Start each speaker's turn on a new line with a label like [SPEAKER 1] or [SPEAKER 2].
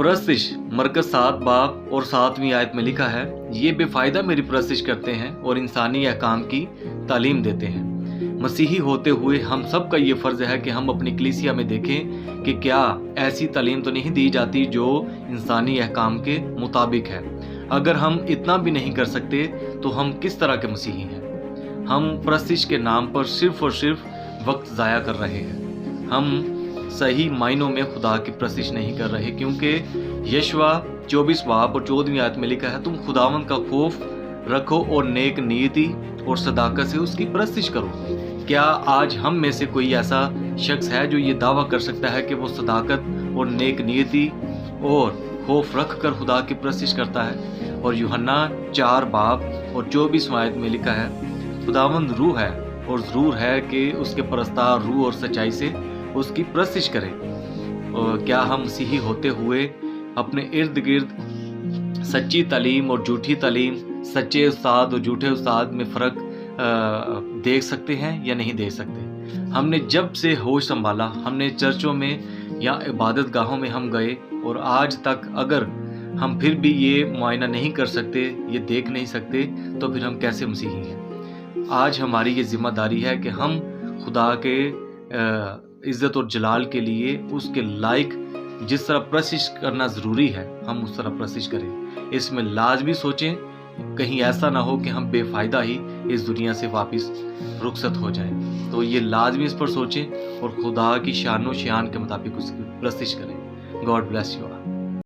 [SPEAKER 1] परस्तिश मरकज़ 7 बाब और 7वीं आयत में लिखा है, ये बेफ़ायदा मेरी परस्तिश करते हैं और इंसानी अहकाम की तालीम देते हैं। मसीही होते हुए हम सब का ये फ़र्ज़ है कि हम अपनी कलीसिया में देखें कि क्या ऐसी तालीम तो नहीं दी जाती जो इंसानी अहकाम के मुताबिक है। अगर हम इतना भी नहीं कर सकते तो हम किस तरह के मसीही हैं। हम परस्तिश के नाम पर सिर्फ़ और सिर्फ वक्त ज़ाया कर रहे हैं। हम सही मायनों में खुदा की परस्तिश नहीं कर रहे, क्योंकि यशवा 24 बाब और 14वीं आयत में लिखा है, तुम खुदावंद का खौफ रखो और नेक नीति और सदाकत से उसकी परस्तिश करो। क्या आज हम में से कोई ऐसा शख्स है जो ये दावा कर सकता है कि वो सदाकत और नेक नीति और खौफ रख कर खुदा की परस्तिश करता है? और यूहन्ना 4 बाब और 24वां आयत में लिखा है, खुदावंद रूह है और ज़रूर है कि उसके परस्तार रूह और सच्चाई से उसकी परस्तिश करें। और क्या हम मसीही होते हुए अपने इर्द गिर्द सच्ची तालीम और झूठी तालीम, सच्चे उस्ताद और झूठे उस्ताद में फ़र्क देख सकते हैं या नहीं देख सकते? हमने जब से होश संभाला, हमने चर्चों में या इबादत गाहों में हम गए और आज तक अगर हम फिर भी ये मुआयना नहीं कर सकते, ये देख नहीं सकते, तो फिर हम कैसे मसीही हैं? आज हमारी ये ज़िम्मेदारी है कि हम खुदा के इज़्ज़त और जलाल के लिए उसके लायक जिस तरह परस्तिश करना ज़रूरी है, हम उस तरह परस्तिश करें। इसमें लाज़मी सोचें, कहीं ऐसा ना हो कि हम बेफ़ायदा ही इस दुनिया से वापस रुखसत हो जाएं। तो ये लाज़मी इस पर सोचें और खुदा की शान व शान के मुताबिक उसकी परस्तिश करें। God bless you all.